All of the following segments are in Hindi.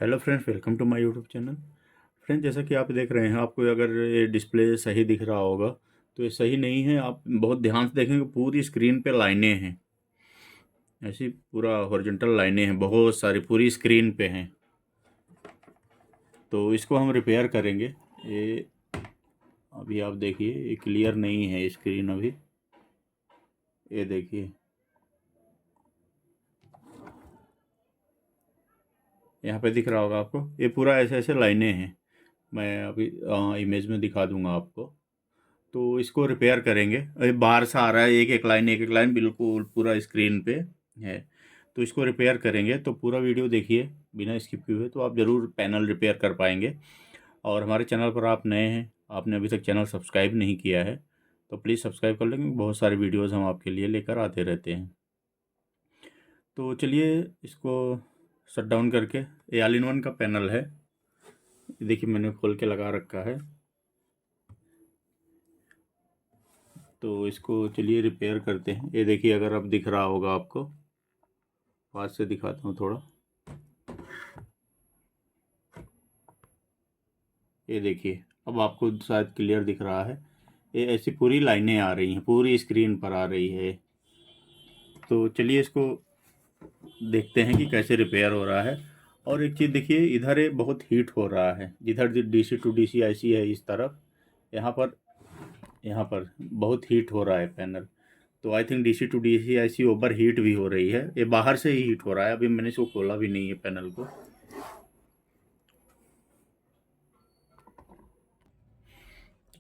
Hello friends, welcome to my YouTube channel. Friends, जैसा कि आप देख रहे हैं, आपको अगर ये डिस्प्ले सही दिख रहा होगा तो ये सही नहीं है। आप बहुत ध्यान से देखेंगे, पूरी स्क्रीन पे लाइनें हैं, ऐसी पूरा हॉरिजॉन्टल लाइनें हैं, बहुत सारी पूरी स्क्रीन पे हैं। तो इसको हम रिपेयर करेंगे। ये अभी आप देखिए, ये क्लियर नहीं है स्क्रीन अभी। ये देखिए, यहाँ पे दिख रहा होगा आपको, ये पूरा ऐसे ऐसे लाइनें हैं। मैं अभी इमेज में दिखा दूंगा आपको। तो इसको रिपेयर करेंगे। अरे बाहर से आ रहा है, एक एक लाइन बिल्कुल पूरा स्क्रीन पे है। तो इसको रिपेयर करेंगे, तो पूरा वीडियो देखिए बिना स्किप किए हुए, तो आप ज़रूर पैनल रिपेयर कर पाएंगे। और हमारे चैनल पर आप नए हैं, आपने अभी तक चैनल सब्सक्राइब नहीं किया है, तो प्लीज़ सब्सक्राइब कर लेंगे। बहुत सारे वीडियोज़ हम आपके लिए लेकर आते रहते हैं। तो चलिए इसको शट डाउन करके, ये ऑल इन वन का पैनल है। ये देखिए, मैंने खोल के लगा रखा है। तो इसको चलिए रिपेयर करते हैं। ये देखिए, अगर अब दिख रहा होगा आपको, पास से दिखाता हूँ थोड़ा। ये देखिए, अब आपको शायद क्लियर दिख रहा है। ये ऐसी पूरी लाइनें आ रही हैं, पूरी स्क्रीन पर आ रही है। तो चलिए इसको देखते हैं कि कैसे रिपेयर हो रहा है। और एक चीज़ देखिए, इधर ये बहुत हीट हो रहा है, जिधर डीसी टू डीसी आईसी है इस तरफ, यहाँ पर बहुत हीट हो रहा है पैनल। तो I think DC to DC IC over heat भी हो रही है। ये बाहर से ही हीट हो रहा है, अभी मैंने इसको खोला भी नहीं है पैनल को।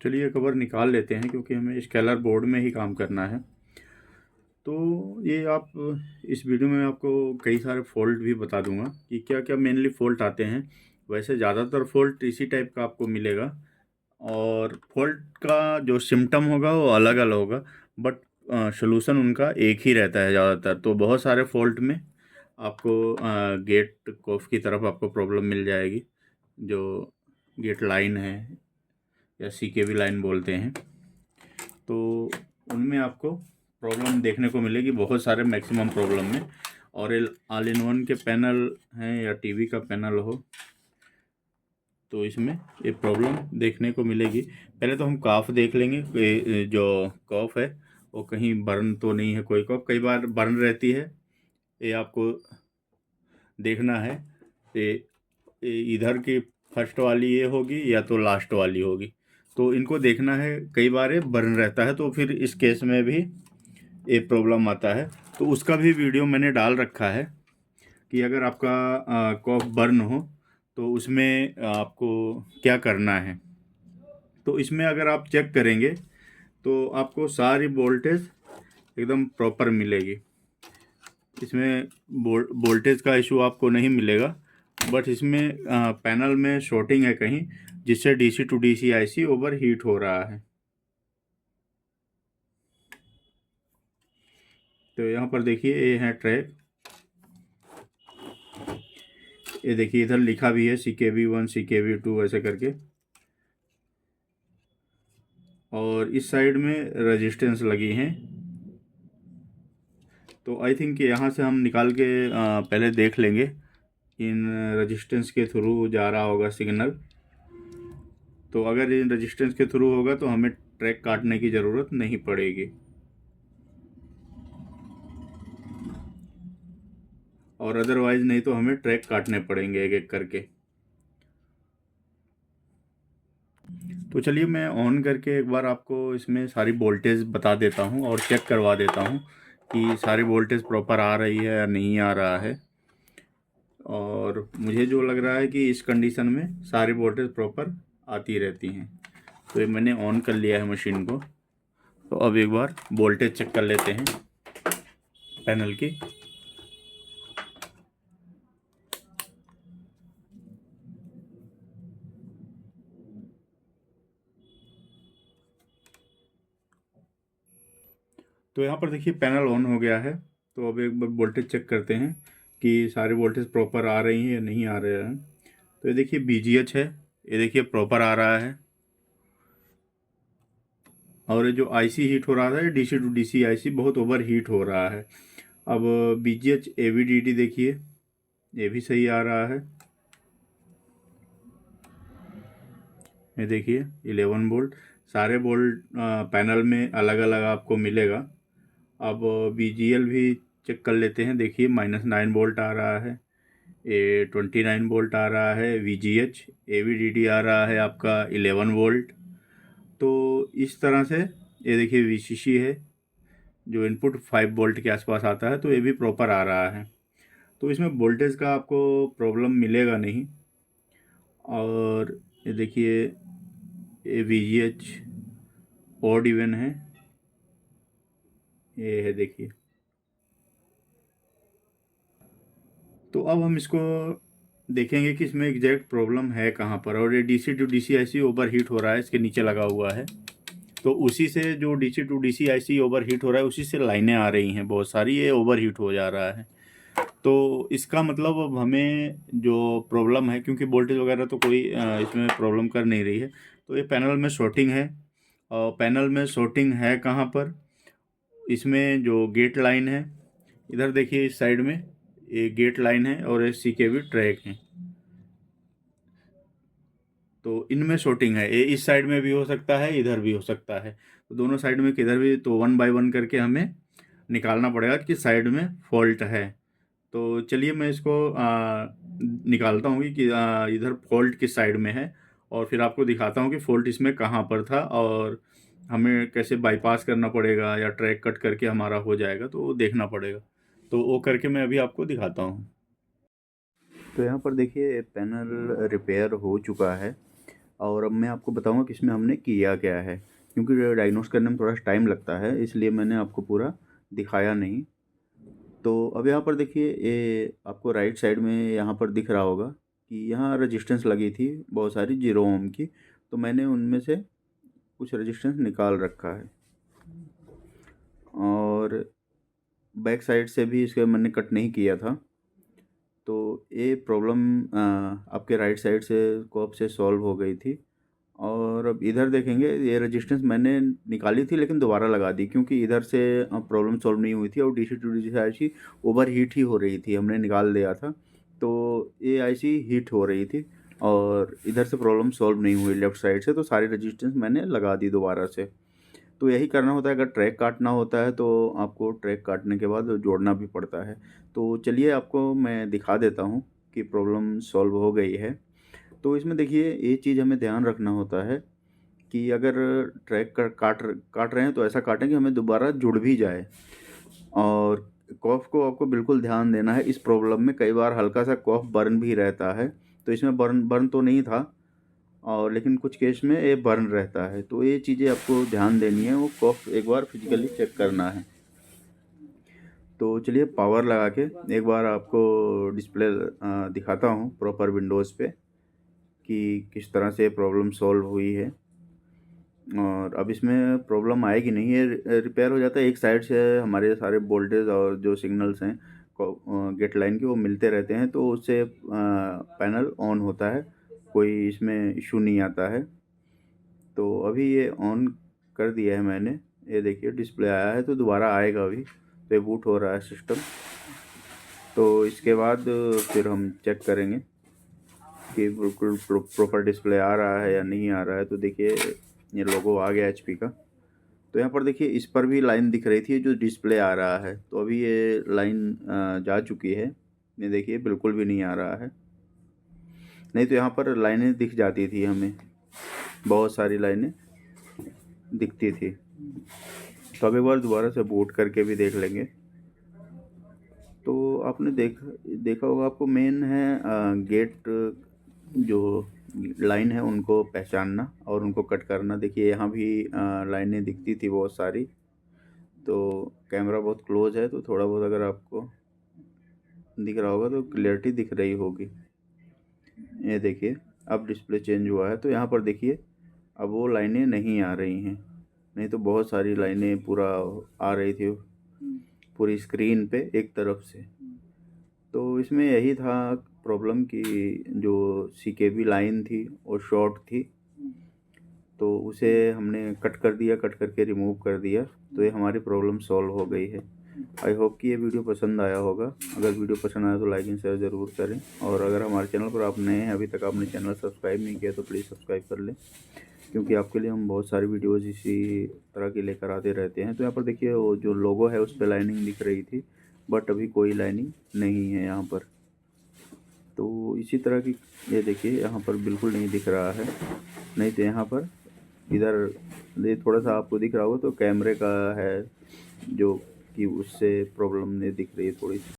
चलिए कवर निकाल लेते हैं, क्योंकि हमें स्केलर बोर्ड में ही काम करना है। तो ये आप, इस वीडियो में आपको कई सारे फ़ॉल्ट भी बता दूंगा कि क्या क्या मेनली फ़ॉल्ट आते हैं। वैसे ज़्यादातर फ़ॉल्ट इसी टाइप का आपको मिलेगा, और फ़ॉल्ट का जो सिम्टम होगा वो अलग अलग होगा, बट सॉल्यूशन उनका एक ही रहता है ज़्यादातर। तो बहुत सारे फ़ॉल्ट में आपको गेट कॉफ की तरफ आपको प्रॉब्लम मिल जाएगी, जो गेट लाइन है या सीकेवी लाइन बोलते हैं। तो उनमें आपको प्रॉब्लम देखने को मिलेगी, बहुत सारे मैक्सिमम प्रॉब्लम में। और ये ऑल इन वन के पैनल हैं या टीवी का पैनल हो, तो इसमें ये प्रॉब्लम देखने को मिलेगी। पहले तो हम कॉफ देख लेंगे कि जो कॉफ है वो कहीं बर्न तो नहीं है। कोई कॉफ कई बार बर्न रहती है, ये आपको देखना है। ये इधर की फर्स्ट वाली ये होगी या तो लास्ट वाली होगी, तो इनको देखना है। कई बार ये बर्न रहता है, तो फिर इस केस में भी ये प्रॉब्लम आता है। तो उसका भी वीडियो मैंने डाल रखा है कि अगर आपका कॉफ बर्न हो तो उसमें आपको क्या करना है। तो इसमें अगर आप चेक करेंगे तो आपको सारी वोल्टेज एकदम प्रॉपर मिलेगी। इसमें वोल्टेज का इशू आपको नहीं मिलेगा, बट इसमें पैनल में शॉर्टिंग है कहीं, जिससे DC to DC IC over heat हो रहा है। तो यहाँ पर देखिए, ये है ट्रैक। ये देखिए, इधर लिखा भी है CKV1 CKV2 ऐसे करके, और इस साइड में रेजिस्टेंस लगी हैं। तो आई थिंक यहाँ से हम निकाल के पहले देख लेंगे, इन रेजिस्टेंस के थ्रू जा रहा होगा सिग्नल। तो अगर इन रेजिस्टेंस के थ्रू होगा तो हमें ट्रैक काटने की ज़रूरत नहीं पड़ेगी, और अदरवाइज नहीं तो हमें ट्रैक काटने पड़ेंगे एक एक करके। तो चलिए मैं ऑन करके एक बार आपको इसमें सारी वोल्टेज बता देता हूँ और चेक करवा देता हूँ कि सारी वोल्टेज प्रॉपर आ रही है या नहीं आ रहा है। और मुझे जो लग रहा है कि इस कंडीशन में सारी वोल्टेज प्रॉपर आती रहती हैं। तो ये मैंने ऑन कर लिया है मशीन को। तो अब एक बार वोल्टेज चेक कर लेते हैं पैनल की। तो यहाँ पर देखिए, पैनल ऑन हो गया है। तो अब एक बार वोल्टेज चेक करते हैं कि सारी वोल्टेज प्रॉपर आ रही हैं या नहीं आ रहे हैं। तो ये देखिए BGH है, ये देखिए प्रॉपर आ रहा है। और ये जो आईसी हीट हो रहा था, ये डीसी टू डीसी आईसी बहुत ओवर हीट हो रहा है। अब BGH AVDD देखिए, ये भी सही आ रहा है। ये देखिए 11 वोल्ट, सारे वोल्ट पैनल में अलग अलग आपको मिलेगा। अब VGL भी चेक कर लेते हैं। देखिए -9 वोल्ट आ रहा है, 29 वोल्ट आ रहा है। VGH AVDD आ रहा है आपका 11 वोल्ट। तो इस तरह से ये देखिए VCC है जो इनपुट 5 वोल्ट के आसपास आता है, तो ये भी प्रॉपर आ रहा है। तो इसमें वोल्टेज का आपको प्रॉब्लम मिलेगा नहीं। और ये देखिए ये VGH ऑड इवन है, ये है देखिए। तो अब हम इसको देखेंगे कि इसमें एग्जैक्ट प्रॉब्लम है कहाँ पर। और ये DC to DC IC over heat हो रहा है, इसके नीचे लगा हुआ है। तो उसी से जो DC to DC IC over heat हो रहा है, उसी से लाइनें आ रही हैं बहुत सारी, ये ओवर हीट हो जा रहा है। तो इसका मतलब अब हमें जो प्रॉब्लम है, क्योंकि वोल्टेज वगैरह तो कोई इसमें प्रॉब्लम कर नहीं रही है, तो ये पैनल में शॉर्टिंग है। और पैनल में शॉर्टिंग है कहाँ पर, इसमें जो गेट लाइन है, इधर देखिए इस साइड में ये गेट लाइन है और ये CKV ट्रैक है। तो इनमें शॉर्टिंग है, ये इस साइड में भी हो सकता है, इधर भी हो सकता है। तो दोनों साइड में किधर भी, तो 1 बाय 1 करके हमें निकालना पड़ेगा कि साइड में फॉल्ट है। तो चलिए मैं इसको निकालता हूँ कि इधर फॉल्ट किस साइड में है, और फिर आपको दिखाता हूँ कि फॉल्ट इसमें कहाँ पर था और हमें कैसे बाईपास करना पड़ेगा या ट्रैक कट करके हमारा हो जाएगा, तो वो देखना पड़ेगा। तो वो करके मैं अभी आपको दिखाता हूँ। तो यहाँ पर देखिए पैनल रिपेयर हो चुका है, और अब मैं आपको बताऊँगा कि इसमें हमने किया क्या है। क्योंकि डायग्नोस करने में थोड़ा टाइम लगता है, इसलिए मैंने आपको पूरा दिखाया नहीं। तो अब यहाँ पर देखिए ये आपको राइट साइड में यहाँ पर दिख रहा होगा कि यहाँ रेजिस्टेंस लगी थी बहुत सारी 0 ओम की। तो मैंने उनमें से कुछ रेजिस्टेंस निकाल रखा है, और बैक साइड से भी इसके मैंने कट नहीं किया था। तो ये प्रॉब्लम आपके राइट साइड से कोप से सॉल्व हो गई थी। और अब इधर देखेंगे, ये रेजिस्टेंस मैंने निकाली थी लेकिन दोबारा लगा दी, क्योंकि इधर से प्रॉब्लम सॉल्व नहीं हुई थी और DC to DC IC over heat ही हो रही थी, हमने निकाल दिया था। तो ये IC हीट हो रही थी और इधर से प्रॉब्लम सॉल्व नहीं हुई लेफ़्ट साइड से, तो सारी रेजिस्टेंस मैंने लगा दी दोबारा से। तो यही करना होता है, अगर ट्रैक काटना होता है तो आपको ट्रैक काटने के बाद जोड़ना भी पड़ता है। तो चलिए आपको मैं दिखा देता हूँ कि प्रॉब्लम सॉल्व हो गई है। तो इसमें देखिए ये चीज़ हमें ध्यान रखना होता है कि अगर ट्रैक काट रहे हैं तो ऐसा काटें कि हमें दोबारा जुड़ भी जाए। और कॉफ को आपको बिल्कुल ध्यान देना है। इस प्रॉब्लम में कई बार हल्का सा कॉफ बर्न भी रहता है, तो इसमें बर्न तो नहीं था, और लेकिन कुछ केस में ये बर्न रहता है। तो ये चीज़ें आपको ध्यान देनी है, वो कॉफ एक बार फिजिकली चेक करना है। तो चलिए पावर लगा के एक बार आपको डिस्प्ले दिखाता हूँ प्रॉपर विंडोज़ पे कि किस तरह से प्रॉब्लम सॉल्व हुई है। और अब इसमें प्रॉब्लम आएगी नहीं, ये रिपेयर हो जाता है। एक साइड से हमारे सारे वोल्टेज और जो सिग्नल्स हैं गेट लाइन के, वो मिलते रहते हैं, तो उससे पैनल ऑन होता है, कोई इसमें इशू नहीं आता है। तो अभी ये ऑन कर दिया है मैंने, ये देखिए डिस्प्ले आया है, तो दोबारा आएगा अभी। तो ये बूट हो रहा है सिस्टम। तो इसके बाद फिर हम चेक करेंगे कि बिल्कुल प्रॉपर डिस्प्ले आ रहा है या नहीं आ रहा है। तो देखिए ये लोगो आ गया HP का। तो यहाँ पर देखिए इस पर भी लाइन दिख रही थी जो डिस्प्ले आ रहा है, तो अभी ये लाइन जा चुकी है। ये देखिए बिल्कुल भी नहीं आ रहा है, नहीं तो यहाँ पर लाइनें दिख जाती थी, हमें बहुत सारी लाइनें दिखती थी। तो अब एक बार दोबारा से बूट करके भी देख लेंगे। तो आपने देखा होगा, आपको मेन है गेट जो लाइन है उनको पहचानना और उनको कट करना। देखिए यहाँ भी लाइनें दिखती थी बहुत सारी। तो कैमरा बहुत क्लोज है, तो थोड़ा बहुत अगर आपको दिख रहा होगा तो क्लियरिटी दिख रही होगी। ये देखिए अब डिस्प्ले चेंज हुआ है, तो यहाँ पर देखिए अब वो लाइनें नहीं आ रही हैं, नहीं तो बहुत सारी लाइनें पूरा आ रही थी पूरी स्क्रीन पे एक तरफ से। तो इसमें यही था प्रॉब्लम कि जो CKV लाइन थी वो शॉर्ट थी, तो उसे हमने कट कर दिया, कट करके रिमूव कर दिया, तो ये हमारी प्रॉब्लम सॉल्व हो गई है। आई होप कि ये वीडियो पसंद आया होगा। अगर वीडियो पसंद आया तो लाइक एंड शेयर ज़रूर करें, और अगर हमारे चैनल पर आप नए हैं, अभी तक आपने चैनल सब्सक्राइब नहीं किया तो प्लीज़ सब्सक्राइब कर लें, क्योंकि आपके लिए हम बहुत सारी वीडियोज़ इसी तरह की लेकर आते रहते हैं। तो यहाँ पर देखिए वो जो लोगो है उस पर लाइनिंग दिख रही थी, बट अभी कोई लाइनिंग नहीं है यहाँ पर। तो इसी तरह की ये देखिए यहाँ पर बिल्कुल नहीं दिख रहा है, नहीं तो यहाँ पर इधर ये थोड़ा सा आपको दिख रहा होगा तो कैमरे का है जो कि उससे प्रॉब्लम नहीं दिख रही है थोड़ी सी।